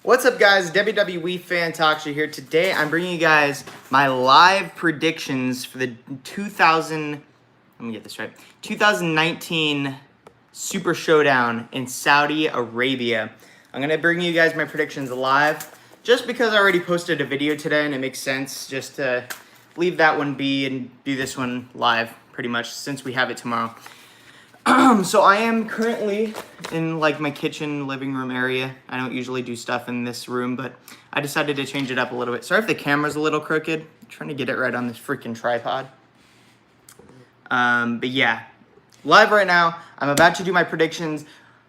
What's up, guys? WWE Fan Talk Show here. Today, I'm bringing you guys my live predictions for the 2019 Super Showdown in Saudi Arabia. I'm going to bring you guys my predictions live just because I already posted a video today and it makes sense just to leave that one be and do this one live pretty much since we have it tomorrow. So I am currently in like my kitchen living room area. I don't usually do stuff in this room, but I decided to change it up a little bit. Sorry if the camera's a little crooked. I'm trying to get it right on this freaking tripod. But yeah, live right now. I'm about to do my predictions.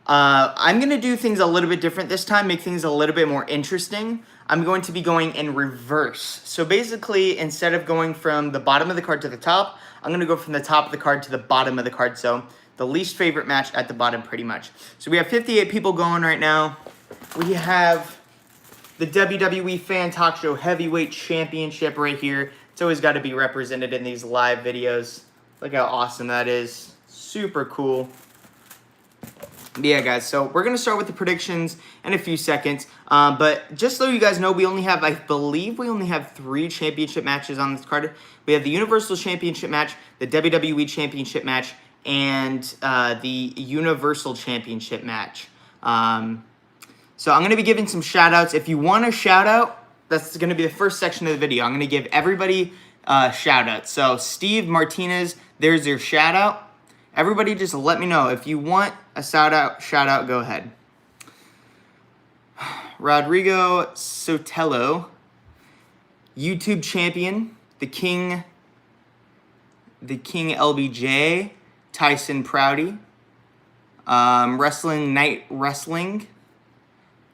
I'm going to do things a little bit different this time, make things a little bit more interesting. I'm going to be going in reverse. So basically, instead of going from the bottom of the card to the top, I'm going to go from the top of the card to the bottom of the card. So the least favorite match at the bottom, pretty much. So we have 58 people going right now. We have the WWE Fan Talk Show Heavyweight Championship right here. It's always got to be represented in these live videos. Look how awesome that is. Super cool. But yeah, guys, so we're going to start with the predictions in a few seconds. But just so you guys know, we only have, I believe we only have 3 championship matches on this card. We have the Universal Championship match, the WWE Championship match, and the Universal Championship match. So I'm going to be giving some shout-outs. If you want a shout-out, that's going to be the first section of the video. I'm going to give everybody shout-outs. So Steve Martinez, there's your shout-out. Everybody just let me know. If you want a shout-out, go ahead. Rodrigo Sotelo, YouTube champion, the King LBJ, Tyson Prouty, Wrestling Night Wrestling,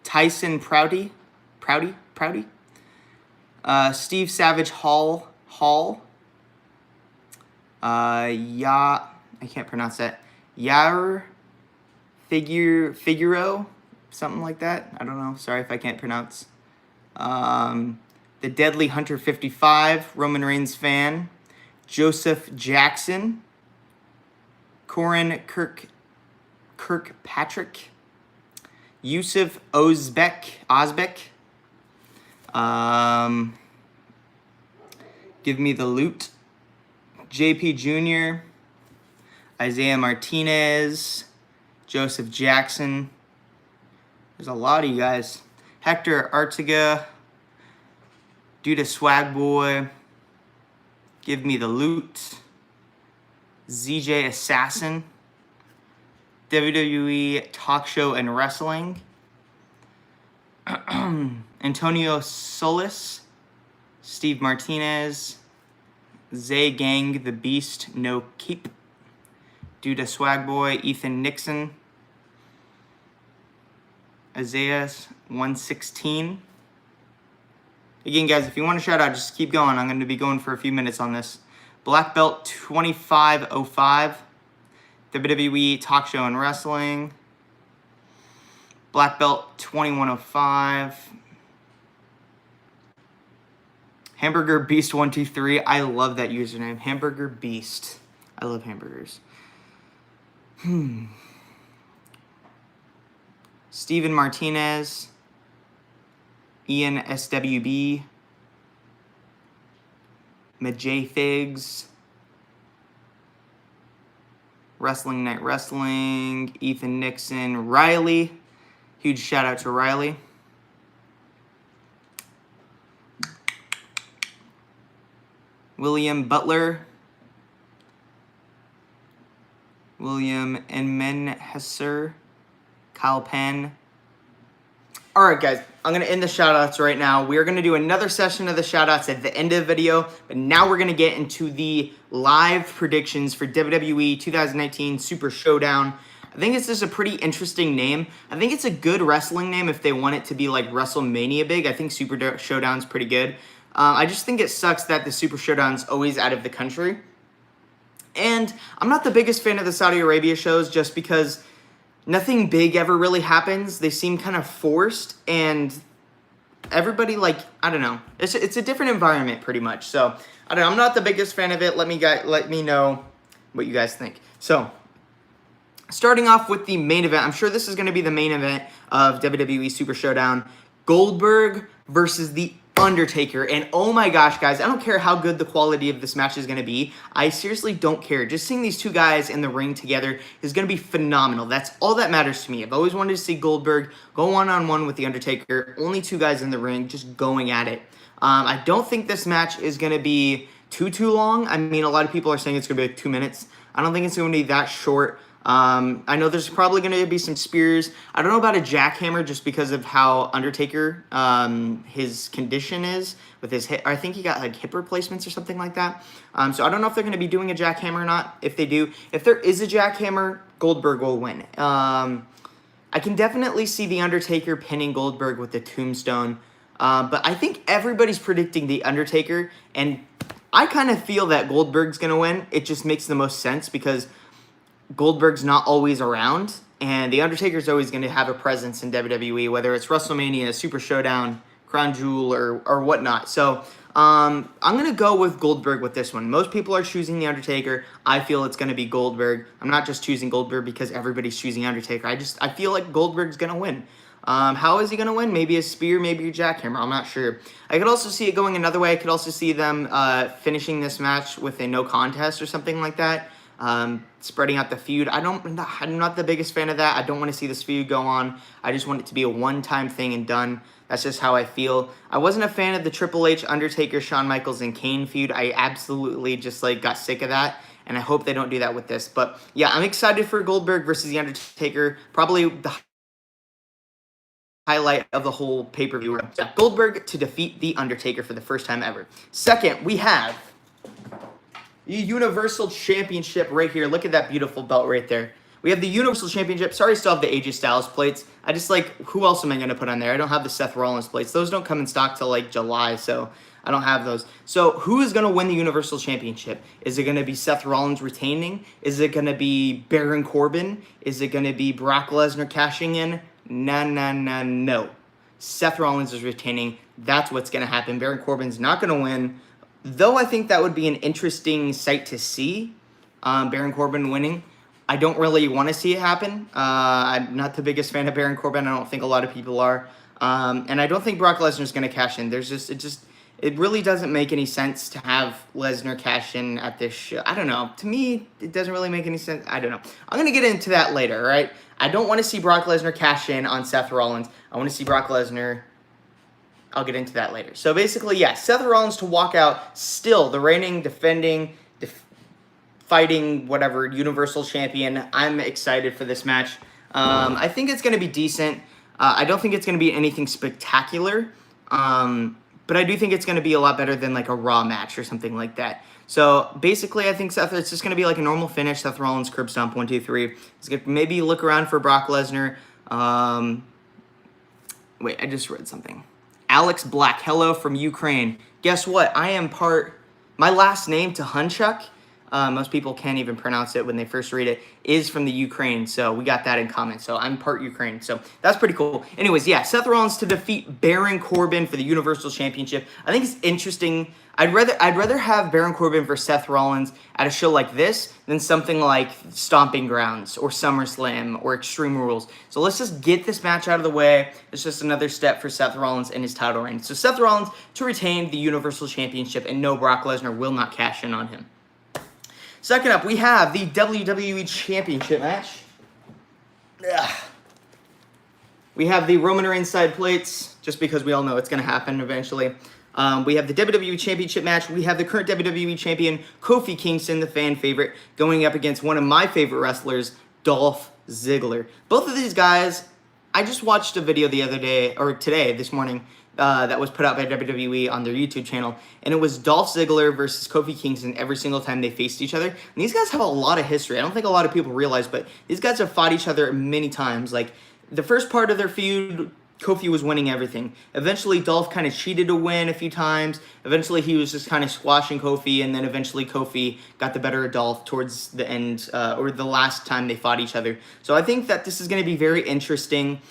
Tyson Prouty, Steve Savage Hall, I can't pronounce that, Figuro, something like that, I don't know, sorry if I can't pronounce, the Deadly Hunter 55, Roman Reigns fan, Joseph Jackson, Corin Kirkpatrick, Yusuf Ozbek, Give Me the Loot, JP Jr., Isaiah Martinez, Joseph Jackson. There's a lot of you guys. Hector Artiga, Duda Swag Boy, Give Me the Loot, ZJ Assassin, WWE Talk Show and Wrestling, Antonio Solis, Steve Martinez, Zay Gang the Beast No Keep, Duda Swag Boy, Ethan Nixon, Isaiah 116. Again, guys, if you want to shout out, just keep going. I'm going to be going for a few minutes on this. Black Belt 2505, WWE Talk Show and Wrestling. Black Belt 2105. Hamburger Beast 123. I love that username. Hamburger Beast. I love hamburgers. Steven Martinez. Ian SWB. Majay Figs. Wrestling Night Wrestling. Ethan Nixon. Riley. Huge shout out to Riley. William Butler. William Enmenhesser. Kyle Penn. Alright, guys, I'm going to end the shoutouts right now. We are going to do another session of the shoutouts at the end of the video, but now we're going to get into the live predictions for WWE 2019 Super Showdown. I think it's just a pretty interesting name. I think it's a good wrestling name if they want it to be like WrestleMania big. I think Super Showdown's pretty good. I just think it sucks that the Super Showdown's always out of the country. And I'm not the biggest fan of the Saudi Arabia shows just because nothing big ever really happens. They seem kind of forced, and everybody, like, I don't know. It's a different environment pretty much. So, I don't know. I'm not the biggest fan of it. Let me know what you guys think. So, starting off with the main event. I'm sure this is going to be the main event of WWE Super Showdown. Goldberg versus the Undertaker. And oh my gosh, guys, I don't care how good the quality of this match is going to be. I seriously don't care. Just seeing these two guys in the ring together is going to be phenomenal. That's all that matters to me. I've always wanted to see Goldberg go one-on-one with the Undertaker. Only two guys in the ring just going at it. I don't think this match is going to be too long. I mean, a lot of people are saying it's going to be like 2 minutes. I don't think it's going to be that short. I know there's probably going to be some spears. I don't know about a jackhammer just because of how Undertaker, his condition is with his hip. I think he got like hip replacements or something like that. So I don't know if they're going to be doing a jackhammer or not. If they do, if there is a jackhammer, Goldberg will win. I can definitely see the Undertaker pinning Goldberg with the tombstone. But I think everybody's predicting the Undertaker, and I kind of feel that Goldberg's going to win. It just makes the most sense because Goldberg's not always around, and the Undertaker's always going to have a presence in WWE, whether it's WrestleMania, Super Showdown, Crown Jewel, or whatnot. So I'm going to go with Goldberg with this one. Most people are choosing the Undertaker. I feel it's going to be Goldberg. I'm not just choosing Goldberg because everybody's choosing Undertaker. I feel like Goldberg's going to win. How is he going to win? Maybe a spear, maybe a jackhammer. I'm not sure. I could also see it going another way. I could also see them finishing this match with a no contest or something like that. Spreading out the feud. I'm not the biggest fan of that. I don't want to see this feud go on. I just want it to be a one-time thing and done. That's just how I feel. I wasn't a fan of the Triple H, Undertaker, Shawn Michaels, and Kane feud. I absolutely just got sick of that, and I hope they don't do that with this. But yeah, I'm excited for Goldberg versus the Undertaker. Probably the highlight of the whole pay-per-view. Goldberg to defeat the Undertaker for the first time ever. Second, we have the Universal Championship right here. Look at that beautiful belt right there. We have the Universal Championship. Sorry, I still have the AJ Styles plates. I just who else am I going to put on there? I don't have the Seth Rollins plates. Those don't come in stock till July, so I don't have those. So who is going to win the Universal Championship? Is it going to be Seth Rollins retaining? Is it going to be Baron Corbin? Is it going to be Brock Lesnar cashing in? No. Seth Rollins is retaining. That's what's going to happen. Baron Corbin's not going to win. Though I think that would be an interesting sight to see, Baron Corbin winning. I don't really want to see it happen. I'm not the biggest fan of Baron Corbin. I don't think a lot of people are. And I don't think Brock Lesnar is going to cash in. It really doesn't make any sense to have Lesnar cash in at this show. I don't know. To me, it doesn't really make any sense. I don't know. I'm going to get into that later, all right? I don't want to see Brock Lesnar cash in on Seth Rollins. I want to see Brock Lesnar. I'll get into that later. So basically, yeah, Seth Rollins to walk out, still the reigning, defending, fighting, whatever, Universal Champion. I'm excited for this match. I think it's going to be decent. I don't think it's going to be anything spectacular, but I do think it's going to be a lot better than a Raw match or something like that. So basically, I think it's just going to be a normal finish. Seth Rollins curb stomp, 1, 2, 3. He's going to maybe look around for Brock Lesnar. Wait, I just read something. Alex Black, hello from Ukraine. Guess what? I am my last name, Tahunchuk, most people can't even pronounce it when they first read it, is from the Ukraine. So we got that in common. So I'm part Ukraine. So that's pretty cool. Anyways, yeah, Seth Rollins to defeat Baron Corbin for the Universal Championship. I think it's interesting. I'd rather have Baron Corbin versus Seth Rollins at a show like this than something like Stomping Grounds or SummerSlam or Extreme Rules. So let's just get this match out of the way. It's just another step for Seth Rollins in his title reign. So Seth Rollins to retain the Universal Championship, and no, Brock Lesnar will not cash in on him. Second up, we have the WWE Championship match. We have the Roman Reigns side plates, just because we all know it's going to happen eventually. We have the WWE Championship match. We have the current WWE Champion, Kofi Kingston, the fan favorite, going up against one of my favorite wrestlers, Dolph Ziggler. Both of these guys, I just watched a video the other day, or this morning, that was put out by WWE on their YouTube channel, and it was Dolph Ziggler versus Kofi Kingston every single time they faced each other. And these guys have a lot of history. I don't think a lot of people realize, but these guys have fought each other many times. Like, the first part of their feud, Kofi was winning everything. Eventually, Dolph kind of cheated to win a few times. Eventually, he was just kind of squashing Kofi, and then eventually Kofi got the better of Dolph towards the end, or the last time they fought each other. So I think that this is going to be very interesting.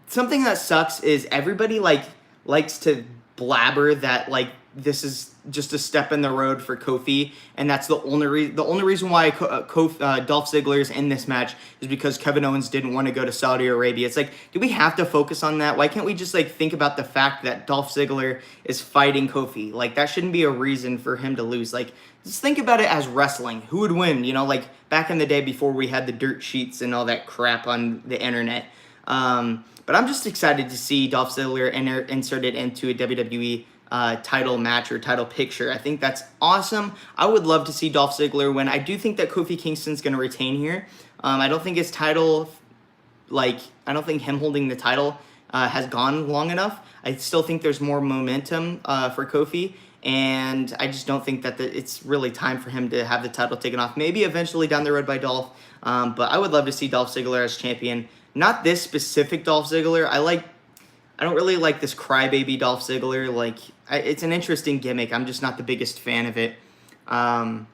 Something that sucks is everybody likes to blabber that this is just a step in the road for Kofi, and that's the only reason why Dolph Ziggler is in this match is because Kevin Owens didn't want to go to Saudi Arabia. It's like, do we have to focus on that? Why can't we just like think about the fact that Dolph Ziggler is fighting Kofi? Like, that shouldn't be a reason for him to lose. Like, just think about it as wrestling. Who would win? You know, like back in the day before we had the dirt sheets and all that crap on the internet. But I'm just excited to see Dolph Ziggler inserted into a WWE title match or title picture. I think that's awesome. I would love to see Dolph Ziggler win. I do think that Kofi Kingston's going to retain here. I don't think his title, I don't think him holding the title has gone long enough. I still think there's more momentum for Kofi, and I just don't think that it's really time for him to have the title taken off. Maybe eventually down the road by Dolph, but I would love to see Dolph Ziggler as champion. Not this specific Dolph Ziggler. I don't really like this crybaby Dolph Ziggler. Like, it's an interesting gimmick. I'm just not the biggest fan of it. But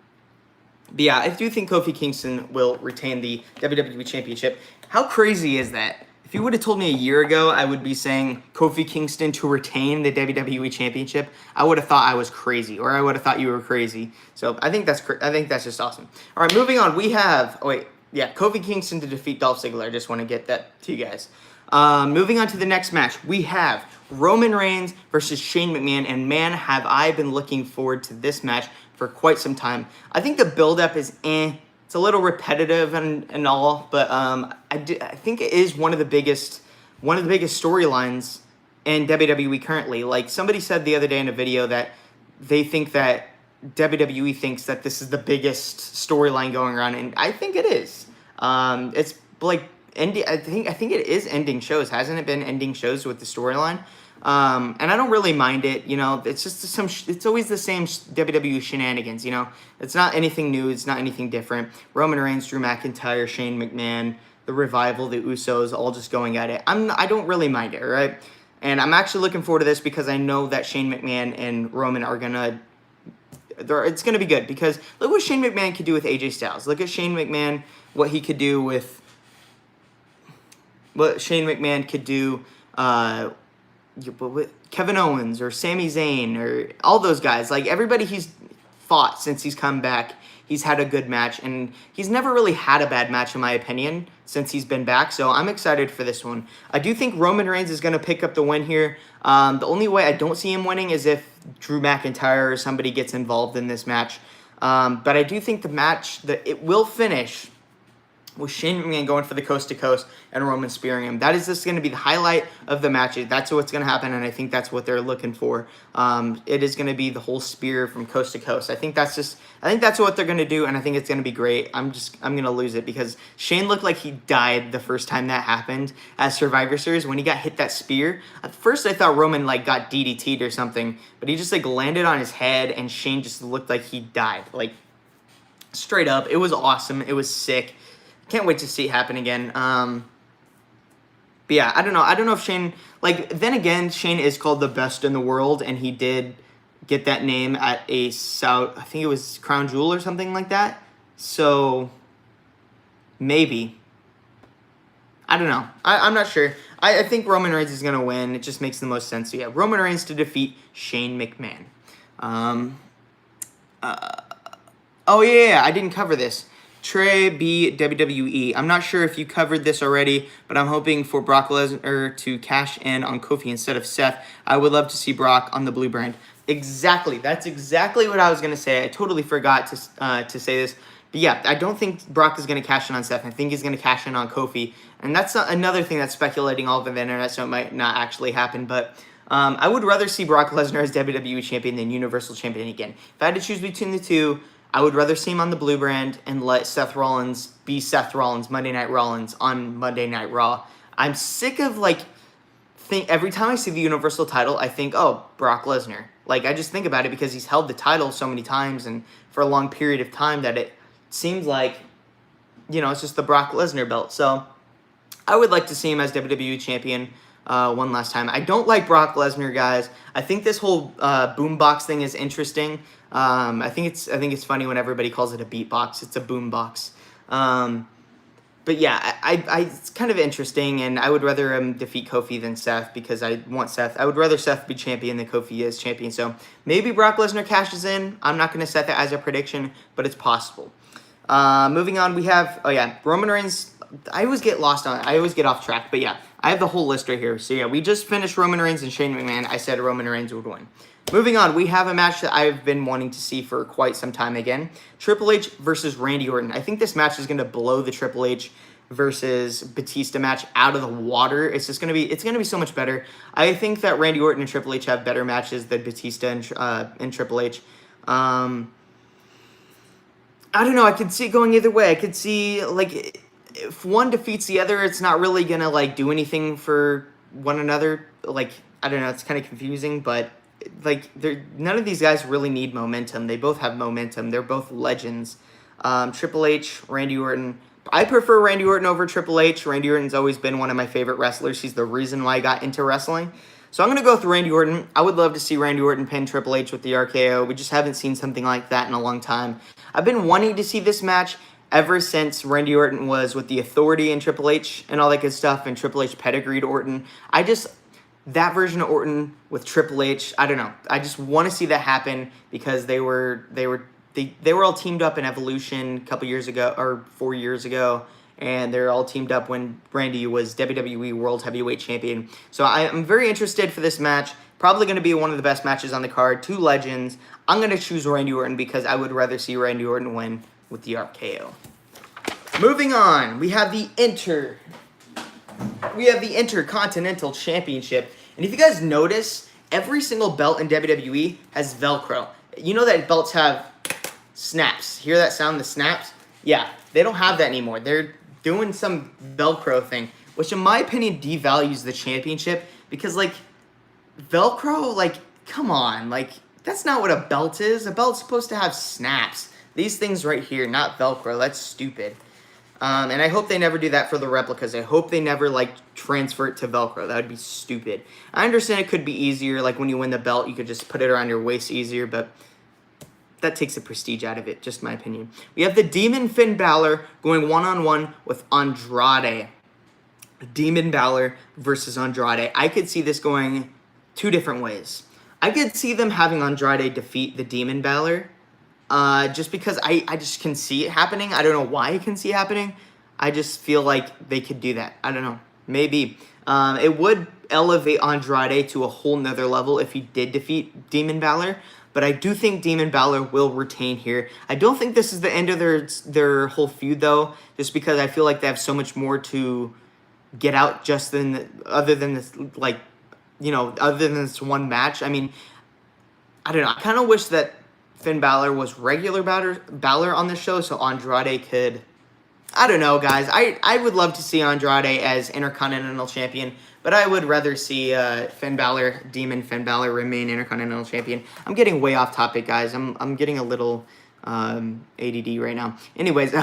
yeah, I do think Kofi Kingston will retain the WWE Championship. How crazy is that? If you would have told me a year ago I would be saying Kofi Kingston to retain the WWE Championship, I would have thought I was crazy, or I would have thought you were crazy. So I think that's just awesome. All right, moving on. We have Kofi Kingston to defeat Dolph Ziggler. I just want to get that to you guys. Moving on to the next match, we have Roman Reigns versus Shane McMahon, and man, have I been looking forward to this match for quite some time. I think the build-up is it's a little repetitive and all, but I think it is one of the biggest storylines in WWE currently. Like, somebody said the other day in a video that they think that WWE thinks that this is the biggest storyline going around, and I think it is. It's like I think it is ending shows. Hasn't it been ending shows with the storyline? And I don't really mind it. You know, it's just it's always the same WWE shenanigans. You know, it's not anything new. It's not anything different. Roman Reigns, Drew McIntyre, Shane McMahon, the Revival, the Usos, all just going at it. I don't really mind it, right? And I'm actually looking forward to this because I know that Shane McMahon and Roman are gonna. It's gonna be good because look what Shane McMahon could do with AJ Styles. Look at Shane McMahon, what he could do with. What Shane McMahon could do with Kevin Owens or Sami Zayn or all those guys. Like, everybody he's fought since he's come back, he's had a good match. And he's never really had a bad match, in my opinion, since he's been back. So I'm excited for this one. I do think Roman Reigns is going to pick up the win here. The only way I don't see him winning is if Drew McIntyre or somebody gets involved in this match. But I do think the match, it will finish with Shane McMahon going for the coast-to-coast and Roman spearing him. That is just going to be the highlight of the match. That's what's going to happen, and I think that's what they're looking for. It is going to be the whole spear from coast-to-coast. I think that's what they're going to do, and I think it's going to be great. I'm going to lose it because Shane looked like he died the first time that happened at Survivor Series when he got hit that spear. At first, I thought Roman got DDT'd or something, but he just landed on his head, and Shane just looked like he died. Straight up, it was awesome. It was sick. Can't wait to see it happen again. But yeah, I don't know. I don't know if Shane, then again, Shane is called the best in the world, and he did get that name at I think it was Crown Jewel or something like that. So, maybe. I don't know. I'm not sure. I think Roman Reigns is going to win. It just makes the most sense. So yeah, Roman Reigns to defeat Shane McMahon. Oh yeah, I didn't cover this. Trey B. WWE. I'm not sure if you covered this already, but I'm hoping for Brock Lesnar to cash in on Kofi instead of Seth. I would love to see Brock on the blue brand. Exactly. That's exactly what I was going to say. I totally forgot to say this. But yeah, I don't think Brock is going to cash in on Seth. I think he's going to cash in on Kofi. And that's another thing that's speculating all over the internet, so it might not actually happen. But I would rather see Brock Lesnar as WWE Champion than Universal Champion again. If I had to choose between the two, I would rather see him on the blue brand and let Seth Rollins be Seth Rollins, Monday Night Rollins on Monday Night Raw. I'm sick of every time I see the Universal title, I think, oh, Brock Lesnar. I just think about it because he's held the title so many times and for a long period of time that it seems like, it's just the Brock Lesnar belt. So I would like to see him as WWE Champion one last time. I don't like Brock Lesnar, guys. I think this whole boombox thing is interesting. I think it's funny when everybody calls it a beatbox. It's a boombox. But yeah, it's kind of interesting, and I would rather him defeat Kofi than Seth because I want Seth. I would rather Seth be champion than Kofi is champion. So maybe Brock Lesnar cashes in. I'm not going to set that as a prediction, but it's possible. Moving on, we have, Roman Reigns. I always get lost on it. I always get off track. But yeah, I have the whole list right here. So yeah, we just finished Roman Reigns and Shane McMahon. I said Roman Reigns would win. Moving on, we have a match that I've been wanting to see for quite some time again. Triple H versus Randy Orton. I think this match is going to blow the Triple H versus Batista match out of the water. It's going to be so much better. I think that Randy Orton and Triple H have better matches than Batista and Triple H. I don't know. I could see it going either way. I could see, like, if one defeats the other, it's not really going to, like, do anything for one another. Like, I don't know. It's kind of confusing, but like none of these guys really need momentum. They both have momentum. They're both legends. Triple H, Randy Orton. I prefer Randy Orton over Triple H. Randy Orton's always been one of my favorite wrestlers. He's the reason why I got into wrestling. So I'm going to go with Randy Orton. I would love to see Randy Orton pin Triple H with the RKO. We just haven't seen something like that in a long time. I've been wanting to see this match ever since Randy Orton was with the Authority and Triple H and all that good stuff, and Triple H pedigreed Orton. That version of Orton with Triple H, I don't know. I just want to see that happen because they were all teamed up in Evolution a couple years ago, or 4 years ago, and they're all teamed up when Randy was WWE World Heavyweight Champion. So I'm very interested for this match. Probably going to be one of the best matches on the card. Two legends. I'm going to choose Randy Orton because I would rather see Randy Orton win with the RKO. Moving on, we have the Intercontinental Championship. And if you guys notice, every single belt in WWE has Velcro. You know that belts have snaps. Hear that sound, the snaps? Yeah, they don't have that anymore. They're doing some Velcro thing, which in my opinion devalues the championship because, like, Velcro, like, come on. Like, that's not what a belt is. A belt's supposed to have snaps. These things right here, not Velcro. That's stupid. And I hope they never do that for the replicas. I hope they never, like, transfer it to Velcro. That would be stupid. I understand it could be easier. Like, when you win the belt, you could just put it around your waist easier, but that takes the prestige out of it, just my opinion. We have the Demon Finn Balor going one-on-one with Andrade. Demon Balor versus Andrade. I could see this going two different ways. I could see them having Andrade defeat the Demon Balor. Just because I just can see it happening. I don't know why I can see it happening. I just feel like they could do that. I don't know. Maybe. It would elevate Andrade to a whole nother level if he did defeat Demon Balor. But I do think Demon Balor will retain here. I don't think this is the end of their whole feud, though. Just because I feel like they have so much more to get out other than this one match. I mean, I don't know. I kind of wish that Finn Balor was regular Balor on the show so Andrade could... I don't know, guys. I would love to see Andrade as Intercontinental Champion, but I would rather see Demon Finn Balor remain Intercontinental Champion. I'm getting way off topic, guys. I'm getting a little ADD right now. Anyways,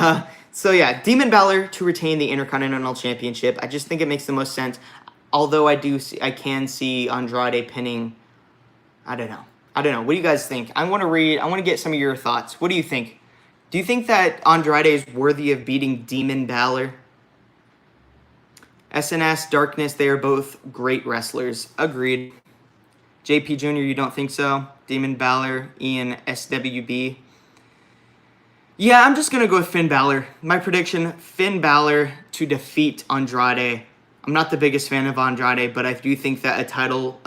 so yeah, Demon Balor to retain the Intercontinental Championship. I just think it makes the most sense. Although I can see Andrade pinning... I don't know. What do you guys think? I want to get some of your thoughts. What do you think? Do you think that Andrade is worthy of beating Demon Balor? SNS, Darkness, they are both great wrestlers. Agreed. JP Jr., you don't think so? Demon Balor, Ian, SWB. Yeah, I'm just going to go with Finn Balor. My prediction, Finn Balor to defeat Andrade. I'm not the biggest fan of Andrade, but I do think that a title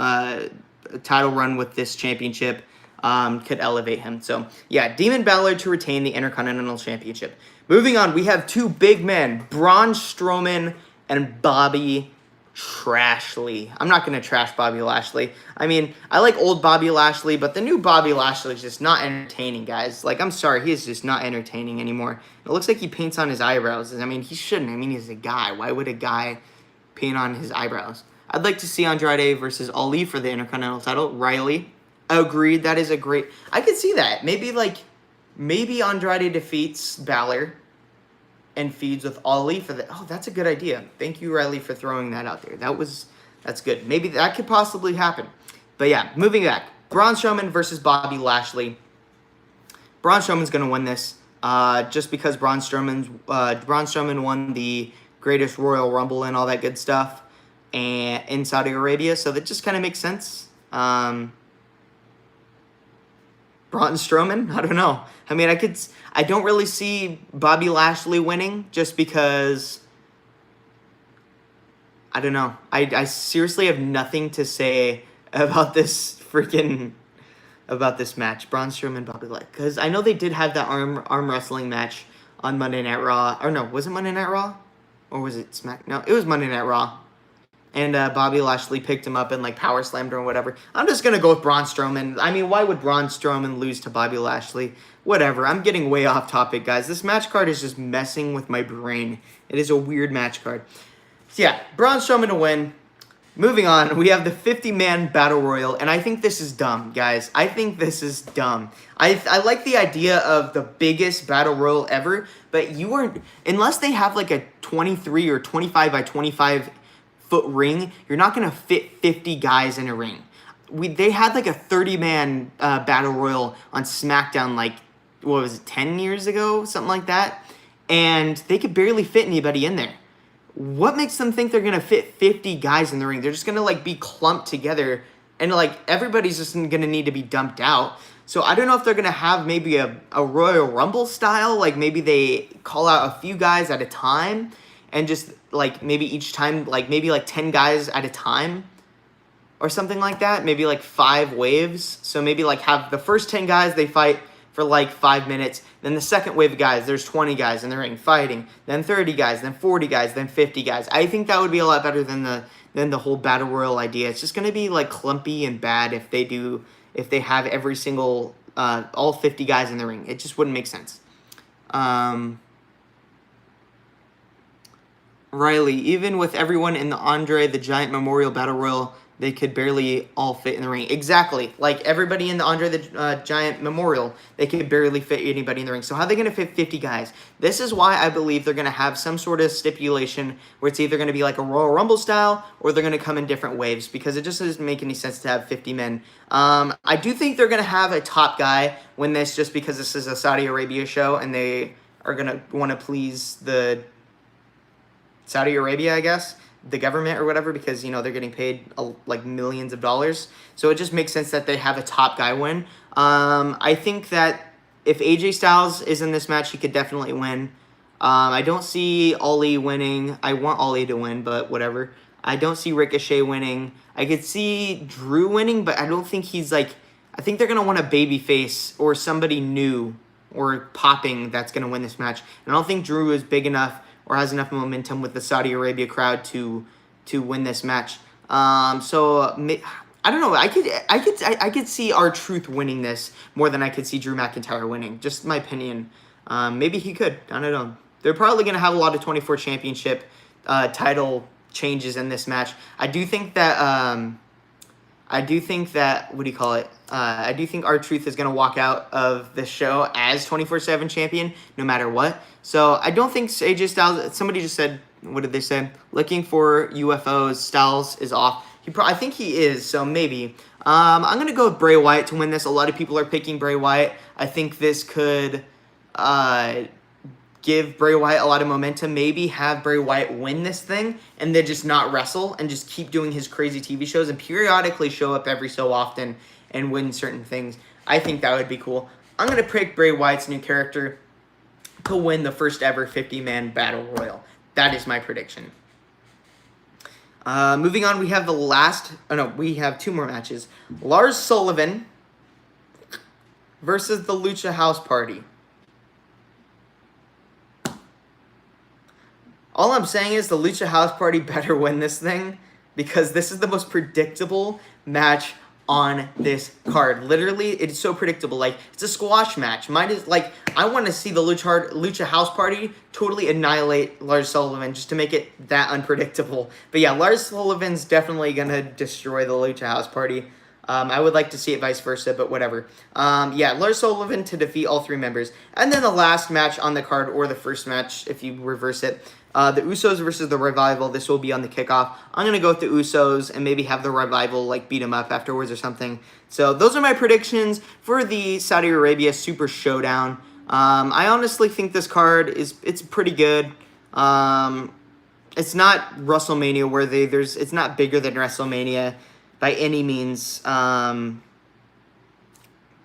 run with this championship could elevate him. So, yeah, Demon Balor to retain the Intercontinental Championship. Moving on, we have two big men, Braun Strowman and Bobby Lashley. I'm not going to trash Bobby Lashley. I mean, I like old Bobby Lashley, but the new Bobby Lashley is just not entertaining, guys. Like, I'm sorry, he is just not entertaining anymore. It looks like he paints on his eyebrows. I mean, he shouldn't. I mean, he's a guy. Why would a guy paint on his eyebrows? I'd like to see Andrade versus Ali for the Intercontinental title. Riley. Agreed. That is a great... I could see that. Maybe Andrade defeats Balor and feeds with Ali for the... Oh, that's a good idea. Thank you, Riley, for throwing that out there. That's good. Maybe that could possibly happen. But yeah, moving back. Braun Strowman versus Bobby Lashley. Braun Strowman's going to win this. just because Braun Strowman won the greatest Royal Rumble and all that good stuff and in Saudi Arabia, so that just kind of makes sense. Braun Strowman, I don't know. I mean, I don't really see Bobby Lashley winning just because, I don't know. I seriously have nothing to say about this match, Braun Strowman, Bobby Lashley, because I know they did have that arm wrestling match on Monday Night Raw. Or no, was it Monday Night Raw? Or was it Smack? No, it was Monday Night Raw. And Bobby Lashley picked him up and like power slammed or whatever. I'm just going to go with Braun Strowman. I mean, why would Braun Strowman lose to Bobby Lashley? Whatever. I'm getting way off topic, guys. This match card is just messing with my brain. It is a weird match card. So yeah, Braun Strowman to win. Moving on, we have the 50-man Battle Royal, and I think this is dumb, guys. I think this is dumb. I like the idea of the biggest Battle Royal ever, but unless they have like a 23 or 25 by 25 foot ring, you're not going to fit 50 guys in a ring. They had like a 30-man Battle Royal on SmackDown like, what was it, 10 years ago? Something like that. And they could barely fit anybody in there. What makes them think they're going to fit 50 guys in the ring? They're just going to like be clumped together and like everybody's just going to need to be dumped out. So I don't know if they're going to have maybe a Royal Rumble style. Like maybe they call out a few guys at a time and just like maybe each time, like maybe like 10 guys at a time or something like that. Maybe like 5 waves. So maybe like have the first 10 guys, they fight for like 5 minutes. Then the second wave of guys, there's 20 guys in the ring fighting. Then 30 guys, then 40 guys, then 50 guys. I think that would be a lot better than the whole Battle Royal idea. It's just going to be like clumpy and bad if they have every single, all 50 guys in the ring. It just wouldn't make sense. Riley, even with everyone in the Andre the Giant Memorial Battle Royal, they could barely all fit in the ring. Exactly. Like everybody in the Andre the Giant Memorial, they could barely fit anybody in the ring. So how are they going to fit 50 guys? This is why I believe they're going to have some sort of stipulation where it's either going to be like a Royal Rumble style or they're going to come in different waves because it just doesn't make any sense to have 50 men. I do think they're going to have a top guy win this just because this is a Saudi Arabia show and they are going to want to please the Saudi Arabia, I guess, the government or whatever, because, you know, they're getting paid like millions of dollars. So it just makes sense that they have a top guy win. I think that if AJ Styles is in this match, he could definitely win. I don't see Ollie winning. I want Ollie to win, but whatever. I don't see Ricochet winning. I could see Drew winning, but I don't think he's like... I think they're going to want a babyface or somebody new or popping that's going to win this match. And I don't think Drew is big enough or has enough momentum with the Saudi Arabia crowd to win this match. I don't know. I could see R-Truth winning this more than I could see Drew McIntyre winning. Just my opinion. Maybe he could. I don't know. They're probably going to have a lot of 24 championship title changes in this match. I do think that what do you call it? I do think R-Truth is going to walk out of the show as 24/7 champion, no matter what. So I don't think AJ Styles. Somebody just said, what did they say? Looking for UFOs. Styles is off. I think he is. So maybe. I'm going to go with Bray Wyatt to win this. A lot of people are picking Bray Wyatt. I think this could give Bray Wyatt a lot of momentum. Maybe have Bray Wyatt win this thing and then just not wrestle and just keep doing his crazy TV shows and periodically show up every so often and win certain things. I think that would be cool. I'm going to pick Bray Wyatt's new character to win the first ever 50-man Battle Royal. That is my prediction. Moving on, we have we have 2 more matches. Lars Sullivan versus the Lucha House Party. All I'm saying is the Lucha House Party better win this thing because this is the most predictable match on this card. Literally, it's so predictable. Like, it's a squash match. I want to see the Lucha House Party totally annihilate Lars Sullivan just to make it that unpredictable. But yeah, Lars Sullivan's definitely going to destroy the Lucha House Party. I would like to see it vice versa, but whatever. Yeah, Lars Sullivan to defeat all 3 members. And then the last match on the card, or the first match if you reverse it, the Usos versus the Revival. This will be on the kickoff. I'm going to go with the Usos and maybe have the Revival like beat them up afterwards or something. So those are my predictions for the Saudi Arabia Super Showdown. I honestly think this card it's pretty good. It's not WrestleMania worthy. It's not bigger than WrestleMania by any means. But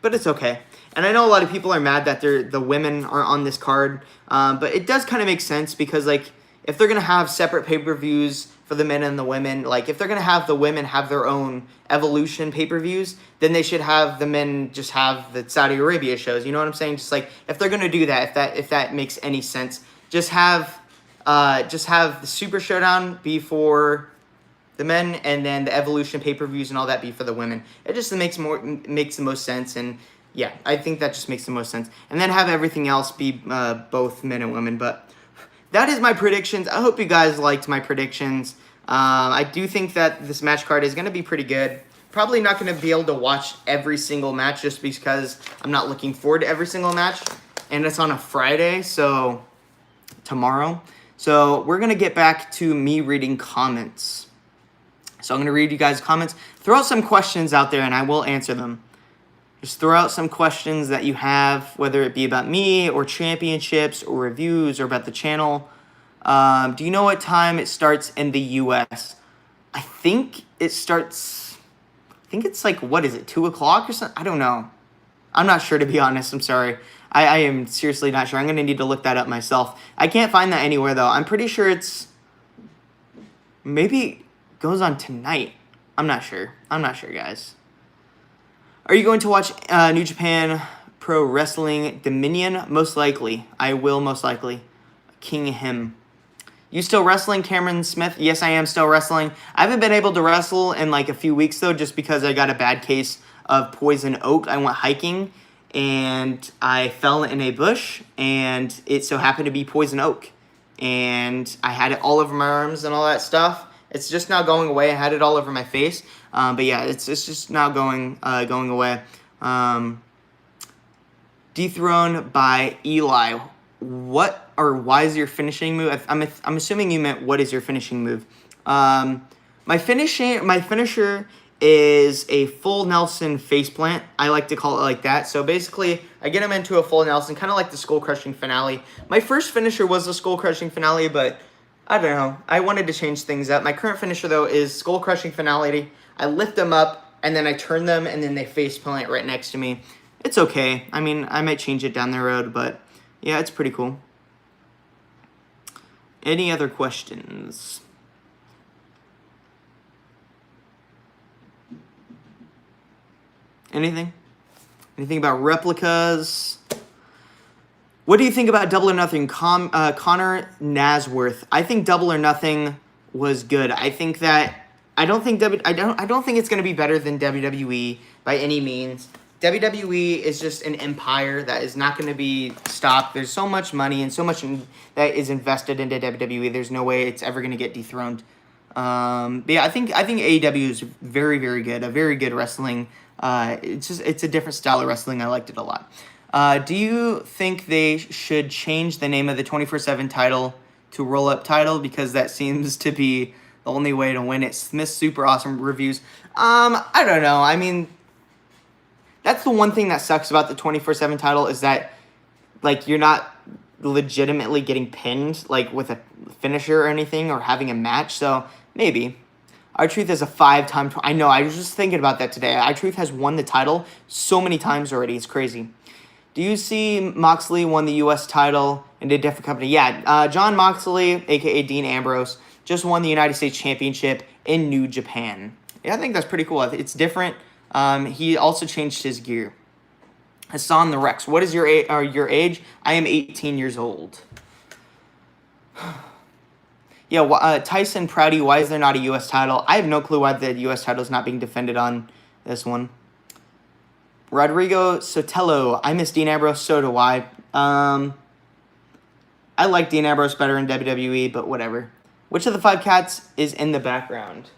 it's okay. And I know a lot of people are mad that the women are on this card, but it does kind of make sense because, like, if they're going to have separate pay-per-views for the men and the women, like, if they're going to have the women have their own Evolution pay-per-views, then they should have the men just have the Saudi Arabia shows. You know what I'm saying? Just, like, if they're going to do that, if that makes any sense, just have the Super Showdown be for the men, and then the Evolution pay-per-views and all that be for the women. It just makes the most sense, and yeah, I think that just makes the most sense. And then have everything else be both men and women. But that is my predictions. I hope you guys liked my predictions. I do think that this match card is going to be pretty good. Probably not going to be able to watch every single match just because I'm not looking forward to every single match, and it's on a Friday, so tomorrow. So we're going to get back to me reading comments. So I'm going to read you guys' comments. Throw out some questions out there, and I will answer them. Just throw out some questions that you have, whether it be about me or championships or reviews or about the channel. Do you know what time it starts in the U.S.? I think it's like, what is it, 2 o'clock or something? I don't know. I'm not sure, to be honest. I'm sorry. I am seriously not sure. I'm going to need to look that up myself. I can't find that anywhere, though. I'm pretty sure it's maybe goes on tonight. I'm not sure, guys. Are you going to watch New Japan Pro Wrestling Dominion? Most likely. I will, most likely. King him. You still wrestling, Cameron Smith? Yes, I am still wrestling. I haven't been able to wrestle in like a few weeks, though, just because I got a bad case of poison oak. I went hiking, and I fell in a bush, and it so happened to be poison oak. And I had it all over my arms and all that stuff. It's just now going away. I had it all over my face. But yeah, it's just now going away. Dethroned by Eli. What or why is your finishing move? I'm assuming you meant what is your finishing move. My finisher is a full Nelson faceplant. I like to call it like that. So basically, I get him into a full Nelson, kind of like the skull crushing finale. My first finisher was the skull crushing finale, but I don't know. I wanted to change things up. My current finisher, though, is skull crushing finale. I lift them up, and then I turn them, and then they face plant right next to me. It's okay. I mean, I might change it down the road, but yeah, it's pretty cool. Any other questions? Anything? Anything about replicas? What do you think about Double or Nothing? Connor Nasworth. I think Double or Nothing was good. I think that I don't think it's going to be better than WWE by any means. WWE is just an empire that is not going to be stopped. There's so much money and so much that is invested into WWE. There's no way it's ever going to get dethroned. But yeah, I think AEW is very, very good. A very good wrestling. It's a different style of wrestling. I liked it a lot. Do you think they should change the name of the 24/7 title to Roll Up title, because that seems to be the only way to win it? Smith's super awesome reviews. I don't know. I mean, that's the one thing that sucks about the 24/7 title is that, like, you're not legitimately getting pinned, like, with a finisher or anything, or having a match. So maybe. R-Truth is a 5-time. I know. I was just thinking about that today. R-Truth has won the title so many times already. It's crazy. Do you see Moxley won the U.S. title in a different company? Yeah, John Moxley, a.k.a. Dean Ambrose, just won the United States Championship in New Japan. Yeah, I think that's pretty cool. It's different. He also changed his gear. Hassan the Rex. What is your age? I am 18 years old. Yeah, Tyson Prouty, why is there not a U.S. title? I have no clue why the U.S. title is not being defended on this one. Rodrigo Sotelo, I miss Dean Ambrose, so do I. I like Dean Ambrose better in WWE, but whatever. Which of the 5 cats is in the background?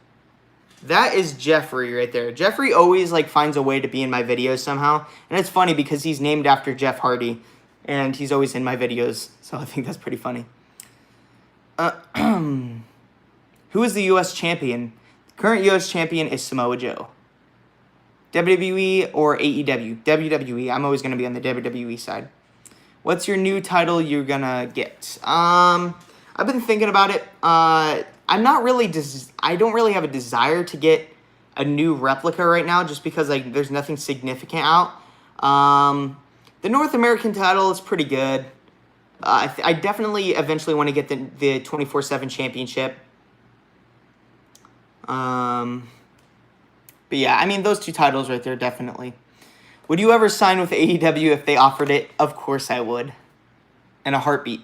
That is Jeffrey right there. Jeffrey always finds a way to be in my videos somehow. And it's funny because he's named after Jeff Hardy. And he's always in my videos. So I think that's pretty funny. Who is the U.S. champion? The current U.S. champion is Samoa Joe. WWE or AEW? WWE. I'm always going to be on the WWE side. What's your new title you're gonna get? I've been thinking about it. I'm not really I don't really have a desire to get a new replica right now, just because like there's nothing significant out. The North American title is pretty good. I definitely eventually want to get the 24/7 championship. But yeah, I mean, those two titles right there, definitely. Would you ever sign with AEW if they offered it? Of course I would. In a heartbeat.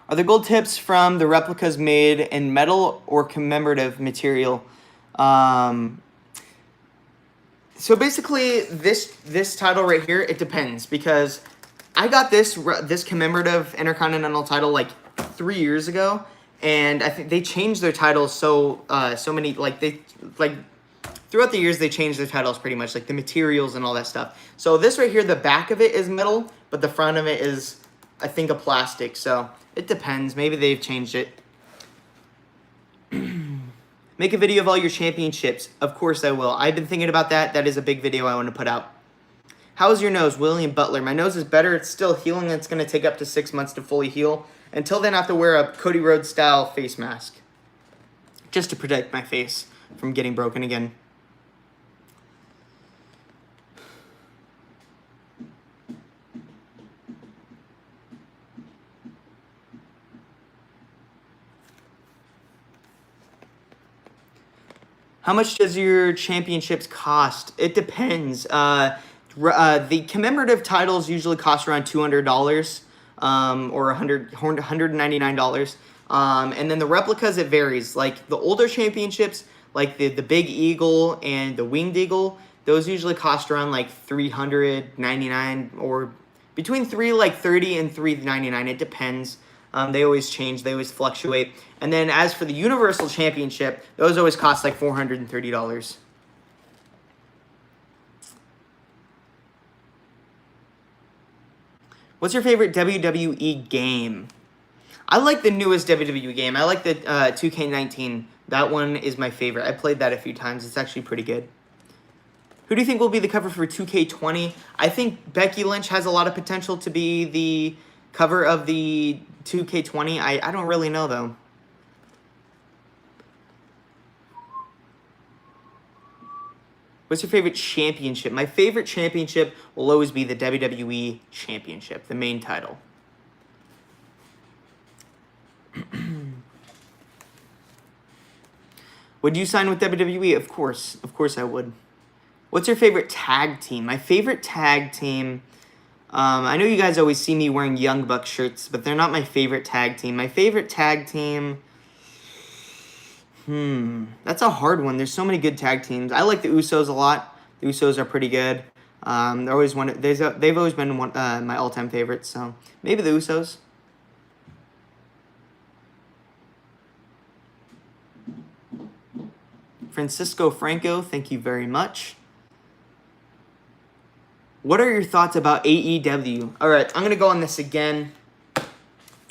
Are the gold tips from the replicas made in metal or commemorative material? So basically, this title right here, it depends, because I got this commemorative Intercontinental title like 3 years ago, and I think they changed their titles so many, throughout the years they changed their titles pretty much, like the materials and all that stuff. So this right here, the back of it is metal, but the front of it is, I think, a plastic. So it depends. Maybe they've changed it. Make a video of all your championships. Of course I will. I've been thinking about that. That is a big video I want to put out. How's your nose, William Butler? My nose is better. It's still healing. It's going to take up to 6 months to fully heal. Until then, I have to wear a Cody Rhodes style face mask, just to protect my face from getting broken again. How much does your championships cost? It depends. The commemorative titles usually cost around $200 or $199. And then the replicas, it varies. Like the older championships, like the Big Eagle and the Winged Eagle, those usually cost around like $399 or between $330 and $399. It depends. They always change. They always fluctuate. And then as for the Universal Championship, those always cost like $430. What's your favorite WWE game? I like the newest WWE game. I like the 2K19. That one is my favorite. I played that a few times. It's actually pretty good. Who do you think will be the cover for 2K20? I think Becky Lynch has a lot of potential to be the cover of the 2K20. I don't really know, though. What's your favorite championship? My favorite championship will always be the WWE Championship, the main title. Would you sign with WWE? Of course. Of course I would. What's your favorite tag team? My favorite tag team... I know you guys always see me wearing Young Bucks shirts, but they're not my favorite tag team. My favorite tag team... That's a hard one. There's so many good tag teams. I like the Usos a lot. The Usos are pretty good. They're always they've always been my all-time favorites. So maybe the Usos. Francisco Franco, thank you very much. What are your thoughts about AEW? All right, I'm gonna go on this again.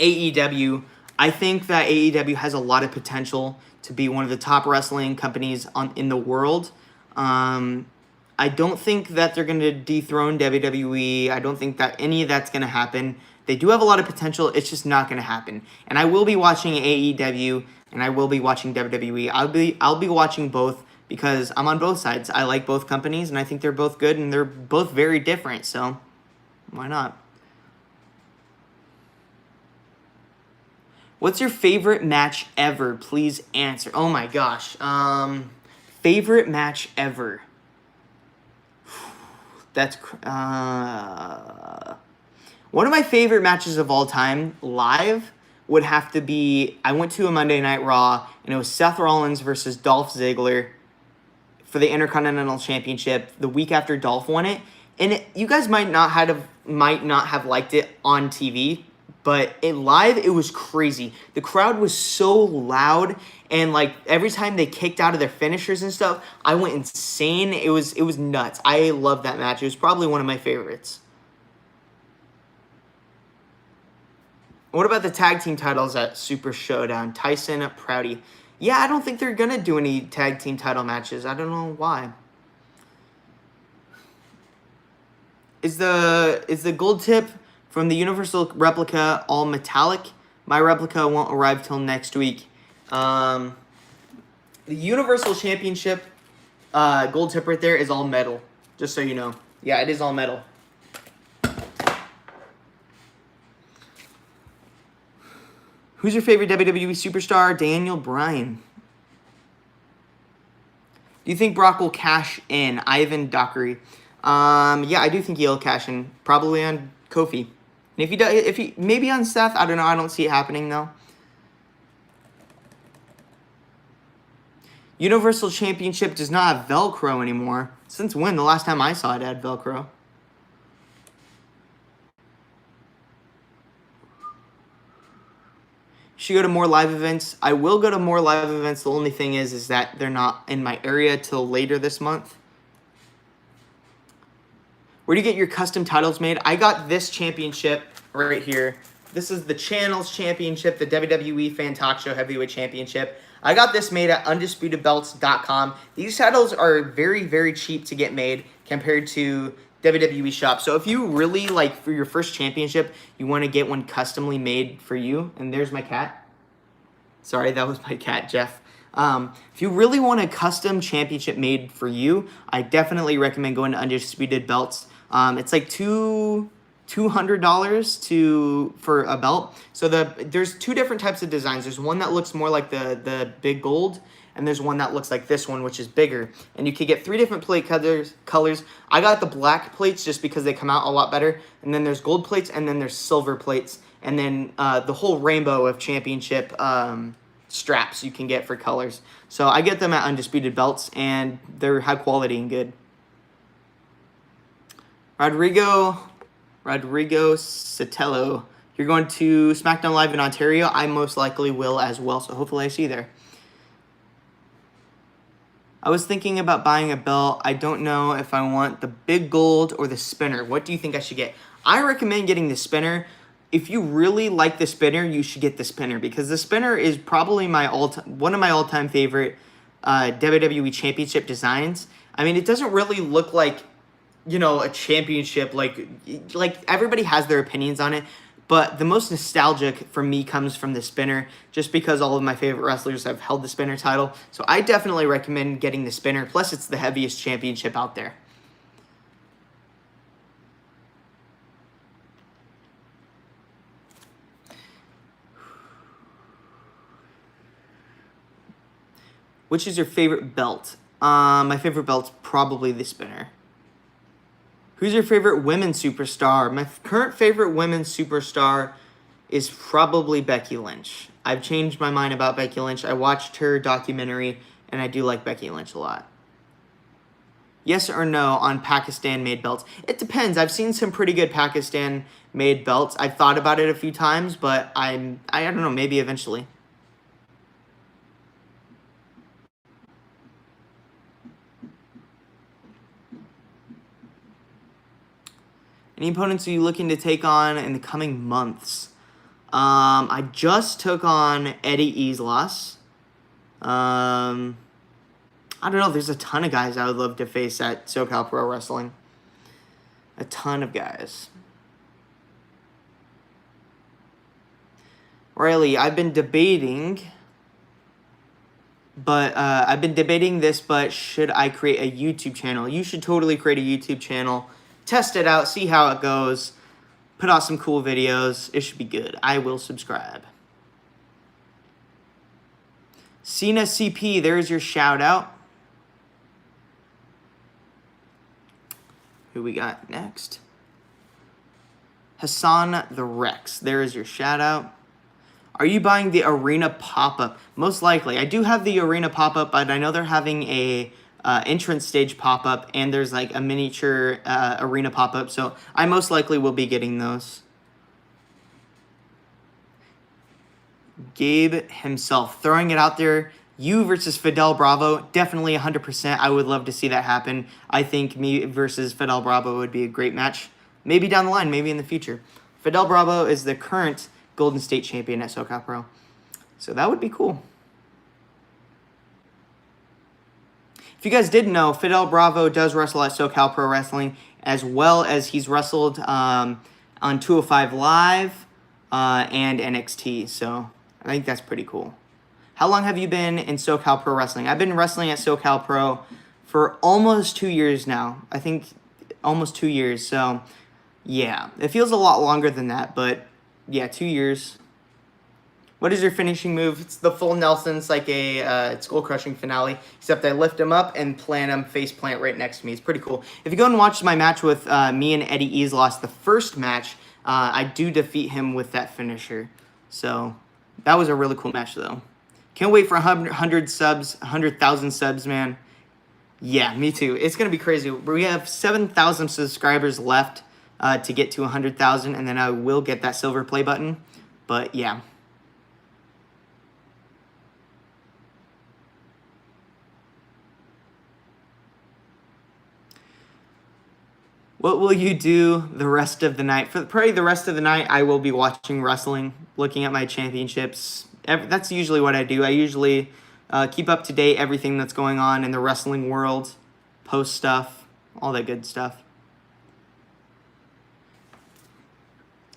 AEW. I think that AEW has a lot of potential to be one of the top wrestling companies in the world. I don't think that they're going to dethrone WWE. I don't think that any of that's going to happen. They do have a lot of potential. It's just not going to happen. And I will be watching AEW and I will be watching WWE. I'll be watching both because I'm on both sides. I like both companies and I think they're both good and they're both very different. So why not? What's your favorite match ever? Please answer. Oh my gosh. Favorite match ever. That's one of my favorite matches of all time live would have to be, I went to a Monday Night Raw and it was Seth Rollins versus Dolph Ziggler for the Intercontinental Championship the week after Dolph won it. And you guys might not have liked it on TV, but live, it was crazy. The crowd was so loud, and like every time they kicked out of their finishers and stuff, I went insane. It was nuts. I loved that match. It was probably one of my favorites. What about the tag team titles at Super Showdown? Tyson, Proudy. Yeah, I don't think they're gonna do any tag team title matches. I don't know why. Is the gold tip from the Universal replica all metallic? My replica won't arrive till next week. The Universal Championship gold tip right there is all metal, just so you know. Yeah, it is all metal. Who's your favorite WWE superstar? Daniel Bryan. Do you think Brock will cash in? Ivan Dockery. Yeah, I do think he'll cash in. Probably on Kofi. And if he maybe on Seth, I don't know. I don't see it happening though. Universal Championship does not have Velcro anymore. Since when? The last time I saw it had Velcro. Should go to more live events. I will go to more live events. The only thing is that they're not in my area till later this month. Where do you get your custom titles made? I got this championship right here. This is the channel's championship, the WWE Fan Talk Show Heavyweight Championship. I got this made at UndisputedBelts.com. These titles are very, very cheap to get made compared to WWE Shop. So if you really, like, for your first championship, you want to get one customly made for you. And there's my cat. Sorry, that was my cat, Jeff. If you really want a custom championship made for you, I definitely recommend going to Undisputed Belts. It's like $200 for a belt. So there's two different types of designs. There's one that looks more like the big gold, and there's one that looks like this one, which is bigger. And you could get 3 different plate colors. I got the black plates just because they come out a lot better. And then there's gold plates, and then there's silver plates. And then the whole rainbow of championship straps you can get for colors. So I get them at Undisputed Belts, and they're high quality and good. Rodrigo Sotelo. You're going to SmackDown Live in Ontario. I most likely will as well, so hopefully I see you there. I was thinking about buying a belt. I don't know if I want the big gold or the spinner. What do you think I should get? I recommend getting the spinner. If you really like the spinner, you should get the spinner because the spinner is probably one of my all-time favorite WWE Championship designs. I mean, it doesn't really look like, you know, a championship. Like everybody has their opinions on it. But the most nostalgic for me comes from the spinner, just because all of my favorite wrestlers have held the spinner title. So I definitely recommend getting the spinner. Plus, it's the heaviest championship out there. Which is your favorite belt? My favorite belt's probably the spinner. Who's your favorite women's superstar? My current favorite women's superstar is probably Becky Lynch. I've changed my mind about Becky Lynch. I watched her documentary, and I do like Becky Lynch a lot. Yes or no on Pakistan-made belts? It depends. I've seen some pretty good Pakistan-made belts. I've thought about it a few times, but I don't know, maybe eventually. Any opponents are you looking to take on in the coming months? I just took on Eddie Islas. I don't know. There's a ton of guys I would love to face at SoCal Pro Wrestling. A ton of guys. Riley, I've been debating this, but should I create a YouTube channel? You should totally create a YouTube channel. Test it out, see how it goes. Put out some cool videos. It should be good. I will subscribe. Cena CP, there's your shout out. Who we got next? Hassan the Rex, there is your shout out. Are you buying the arena pop-up? Most likely. I do have the arena pop-up, but I know they're having a entrance stage pop-up, and there's like a miniature arena pop-up, so I most likely will be getting those. Gabe himself, throwing it out there. You versus Fidel Bravo, definitely 100%. I would love to see that happen. I think me versus Fidel Bravo would be a great match. Maybe down the line, maybe in the future. Fidel Bravo is the current Golden State champion at SoCal Pro, so that would be cool. If you guys didn't know, Fidel Bravo does wrestle at SoCal Pro Wrestling, as well as he's wrestled on 205 Live and NXT. So I think that's pretty cool. How long have you been in SoCal Pro Wrestling? I've been wrestling at SoCal Pro for almost 2 years now. I think almost 2 years. So yeah, it feels a lot longer than that, but yeah, 2 years. What is your finishing move? It's the full Nelson. It's like a skull-crushing finale, except I lift him up and plant him face plant right next to me. It's pretty cool. If you go and watch my match with me and Eddie Easeloss, the first match, I do defeat him with that finisher. So that was a really cool match, though. Can't wait for 100 subs, 100,000 subs, man. Yeah, me too. It's going to be crazy. We have 7,000 subscribers left to get to 100,000, and then I will get that silver play button. But yeah. What will you do the rest of the night? For probably the rest of the night, I will be watching wrestling, looking at my championships. That's usually what I do. I usually keep up to date everything that's going on in the wrestling world, post stuff, all that good stuff.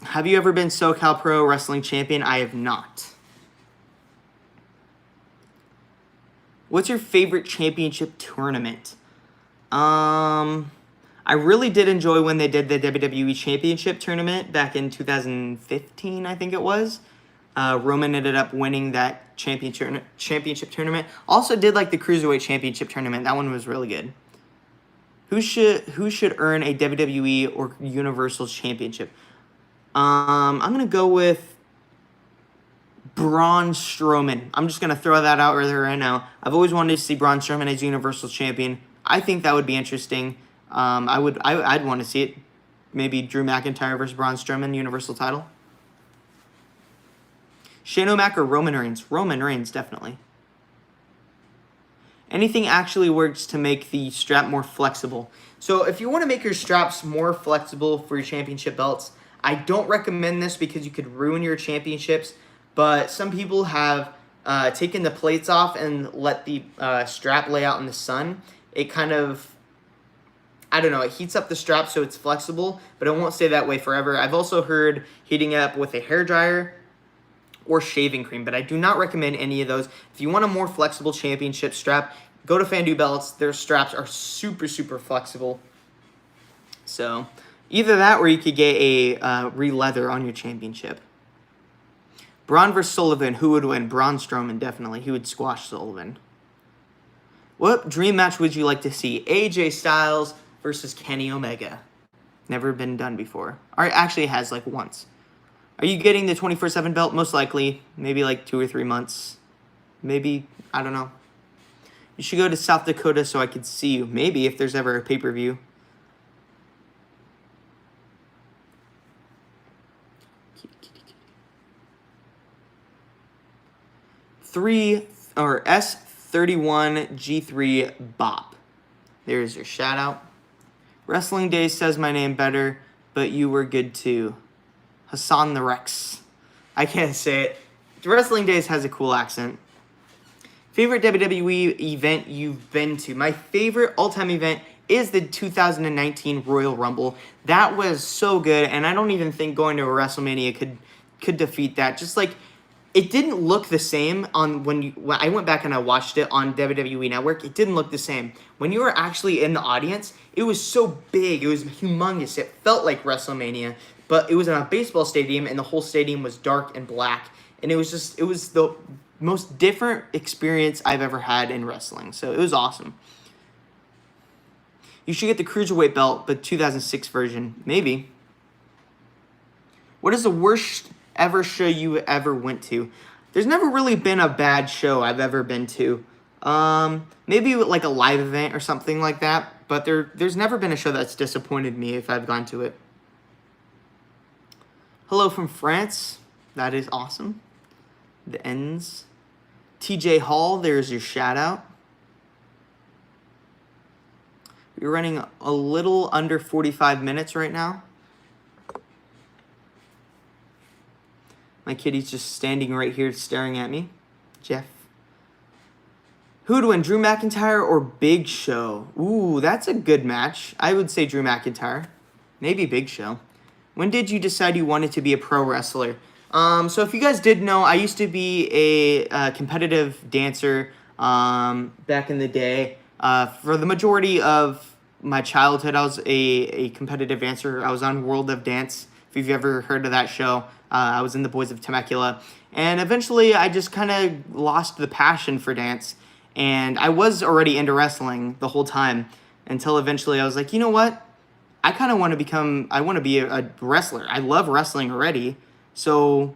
Have you ever been SoCal Pro Wrestling Champion? I have not. What's your favorite championship tournament? I really did enjoy when they did the WWE Championship tournament back in 2015, I think it was. Roman ended up winning that championship tournament. Also did like the Cruiserweight Championship tournament. That one was really good. Who should earn a WWE or Universal Championship? I'm gonna go with Braun Strowman. I'm just gonna throw that out there right now. I've always wanted to see Braun Strowman as Universal Champion. I think that would be interesting. I'd want to see it. Maybe Drew McIntyre versus Braun Strowman, Universal title. Shane O'Mac or Roman Reigns? Roman Reigns, definitely. Anything actually works to make the strap more flexible. So if you want to make your straps more flexible for your championship belts, I don't recommend this because you could ruin your championships, but some people have taken the plates off and let the strap lay out in the sun. It kind of, I don't know, it heats up the strap so it's flexible, but it won't stay that way forever. I've also heard heating up with a hairdryer or shaving cream, but I do not recommend any of those. If you want a more flexible championship strap, go to Fandu Belts. Their straps are super, super flexible. So either that or you could get a re-leather on your championship. Braun versus Sullivan, who would win? Braun Strowman, definitely. He would squash Sullivan. What dream match would you like to see? AJ Styles versus Kenny Omega. Never been done before. Or actually it has like once. Are you getting the 24/7 belt? Most likely. Maybe like 2 or 3 months. Maybe, I don't know. You should go to South Dakota so I could see you. Maybe if there's ever a pay-per-view. S31 G3 Bop. There's your shout out. Wrestling Days says my name better, but you were good too. Hassan the Rex. I can't say it. Wrestling Days has a cool accent. Favorite WWE event you've been to? My favorite all-time event is the 2019 Royal Rumble. That was so good, and I don't even think going to a WrestleMania could defeat that. Just like, it didn't look the same on when I went back and I watched it on WWE Network. It didn't look the same. When you were actually in the audience, it was so big. It was humongous. It felt like WrestleMania, but it was in a baseball stadium, and the whole stadium was dark and black. And it was the most different experience I've ever had in wrestling. So it was awesome. You should get the Cruiserweight belt, but 2006 version. Maybe. What is the worst ever show you ever went to? There's never really been a bad show I've ever been to. Maybe like a live event or something like that, but there's never been a show that's disappointed me if I've gone to it. Hello from France. That is awesome. The ends. TJ Hall, there's your shout out. We're running a little under 45 minutes right now. My kitty's just standing right here staring at me. Jeff. Who would win, Drew McIntyre or Big Show? Ooh, that's a good match. I would say Drew McIntyre. Maybe Big Show. When did you decide you wanted to be a pro wrestler? So if you guys did know, I used to be a competitive dancer back in the day. For the majority of my childhood, I was a competitive dancer. I was on World of Dance, if you've ever heard of that show. I was in the Boys of Temecula. And eventually, I just kind of lost the passion for dance. And I was already into wrestling the whole time until eventually I was like, you know what? I kind of want to be a wrestler. I love wrestling already. So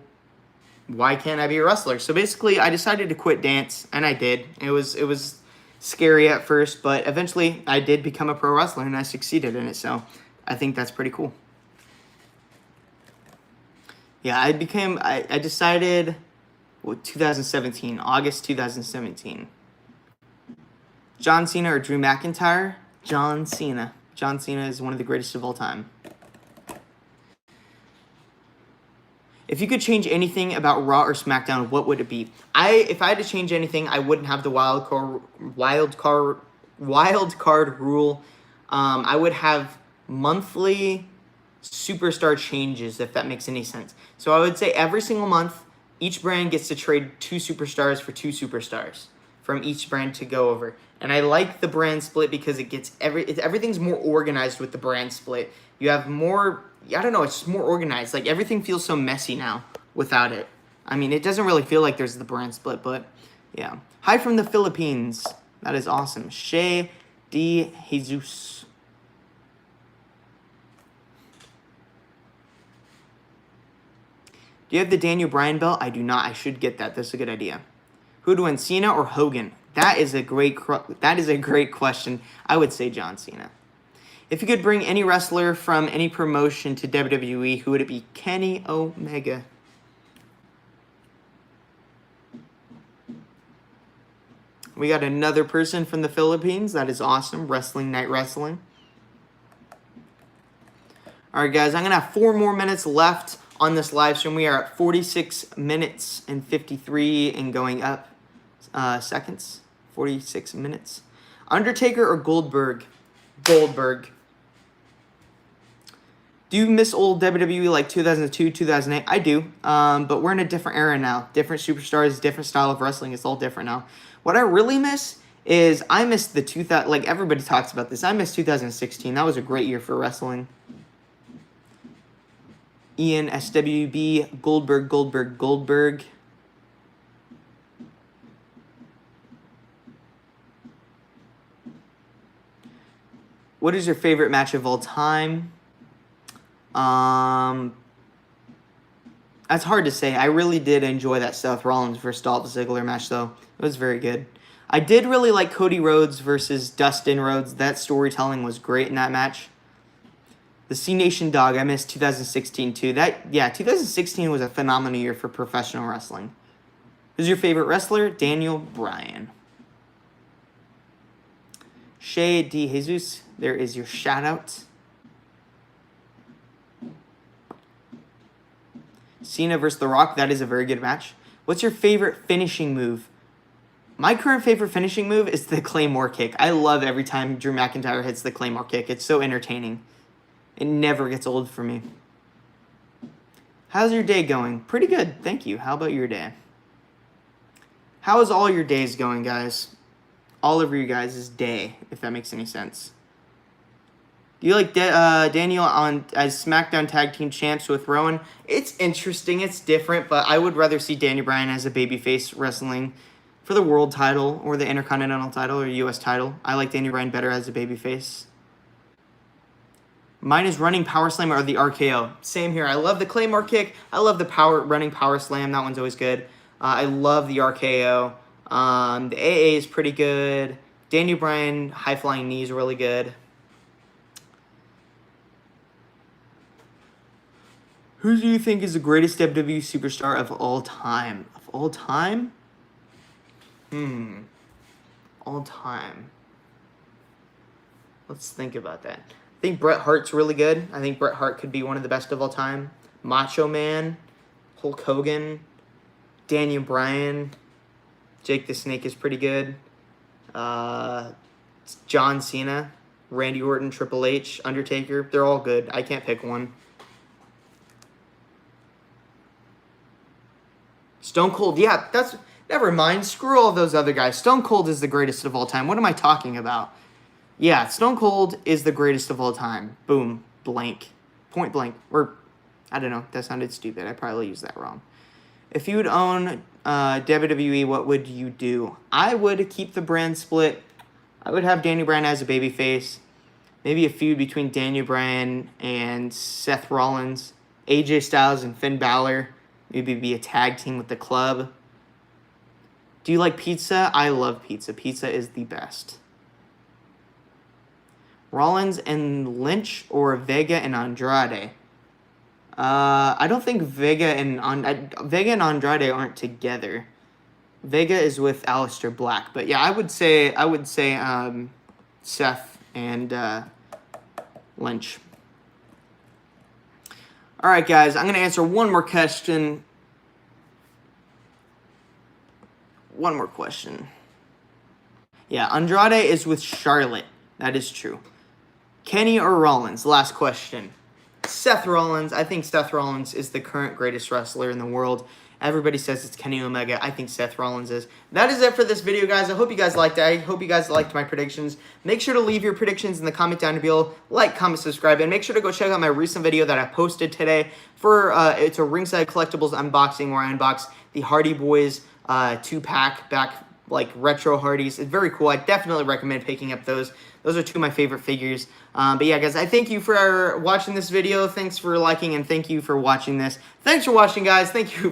why can't I be a wrestler? So basically, I decided to quit dance, and I did. It was scary at first, but eventually I did become a pro wrestler, and I succeeded in it. So I think that's pretty cool. Yeah, I decided, 2017, August 2017. John Cena or Drew McIntyre? John Cena. John Cena is one of the greatest of all time. If you could change anything about Raw or SmackDown, what would it be? If I had to change anything, I wouldn't have the wild card rule. I would have monthly superstar changes, if that makes any sense. So I would say every single month, each brand gets to trade 2 superstars for 2 superstars from each brand to go over. And I like the brand split because it gets everything's more organized with the brand split. You have more, I don't know, it's just more organized. Like, everything feels so messy now without it. I mean, it doesn't really feel like there's the brand split, but yeah. Hi from the Philippines. That is awesome. Shea de Jesus. Do you have the Daniel Bryan belt? I do not. I should get that. That's a good idea. Who would win, Cena or Hogan? That is a great question. I would say John Cena. If you could bring any wrestler from any promotion to WWE, who would it be? Kenny Omega. We got another person from the Philippines. That is awesome. Wrestling Night Wrestling. All right, guys. I'm going to have 4 more minutes left on this live stream. We are at 46 minutes and 53 and going up seconds. 46 minutes. Undertaker or Goldberg? Goldberg. Do you miss old WWE like 2002, 2008? I do, but we're in a different era now. Different superstars, different style of wrestling. It's all different now. What I really miss is I miss the 2000, like everybody talks about this. I miss 2016. That was a great year for wrestling. Ian, SWB, Goldberg. What is your favorite match of all time? That's hard to say. I really did enjoy that Seth Rollins versus Dolph Ziggler match, though. It was very good. I did really like Cody Rhodes versus Dustin Rhodes. That storytelling was great in that match. The C Nation Dog, I missed 2016 too. 2016 was a phenomenal year for professional wrestling. Who's your favorite wrestler? Daniel Bryan. Shea de Jesus, there is your shout out. Cena versus The Rock, that is a very good match. What's your favorite finishing move? My current favorite finishing move is the Claymore kick. I love every time Drew McIntyre hits the Claymore kick. It's so entertaining. It never gets old for me. How's your day going? Pretty good, thank you. How about your day? How is all your days going, guys? All of you guys' day, if that makes any sense. Do you like Daniel as SmackDown Tag Team Champs with Rowan? It's interesting, it's different, but I would rather see Daniel Bryan as a babyface wrestling for the world title or the Intercontinental title or US title. I like Daniel Bryan better as a babyface. Mine is running power slam or the RKO. Same here. I love the Claymore kick. I love the running power slam. That one's always good. I love the RKO. The AA is pretty good. Daniel Bryan high flying knee is really good. Who do you think is the greatest WWE superstar of all time? Of all time? All time. Let's think about that. I think Bret Hart's really good. I think Bret Hart could be one of the best of all time. Macho Man, Hulk Hogan, Daniel Bryan, Jake the Snake is pretty good. John Cena, Randy Orton, Triple H, Undertaker. They're all good. I can't pick one. Stone Cold, yeah, that's... Never mind. Screw all those other guys. Stone Cold is the greatest of all time. What am I talking about? Yeah, Stone Cold is the greatest of all time. Boom. Blank. Point blank. Or, I don't know. That sounded stupid. I probably used that wrong. If you would own WWE, what would you do? I would keep the brand split. I would have Daniel Bryan as a babyface. Maybe a feud between Daniel Bryan and Seth Rollins. AJ Styles and Finn Balor. Maybe be a tag team with the club. Do you like pizza? I love pizza. Pizza is the best. Rollins and Lynch or Vega and Andrade? I don't think Vega and Andrade aren't together. Vega is with Aleister Black, but yeah, I would say Seth and Lynch. All right, guys, I'm gonna answer one more question. One more question. Yeah, Andrade is with Charlotte. That is true. Kenny or Rollins? Last question. Seth Rollins. I think Seth Rollins is the current greatest wrestler in the world. Everybody says it's Kenny Omega. I think Seth Rollins is. That is it for this video, guys. I hope you guys liked it. I hope you guys liked my predictions. Make sure to leave your predictions in the comment down below. Like, comment, subscribe, and make sure to go check out my recent video that I posted today. It's a Ringside Collectibles unboxing where I unbox the Hardy Boys 2-pack back, like retro Hardys. It's very cool. I definitely recommend picking up those. Those are two of my favorite figures. But yeah, guys, I thank you for watching this video. Thanks for liking, and thank you for watching this. Thanks for watching, guys. Thank you.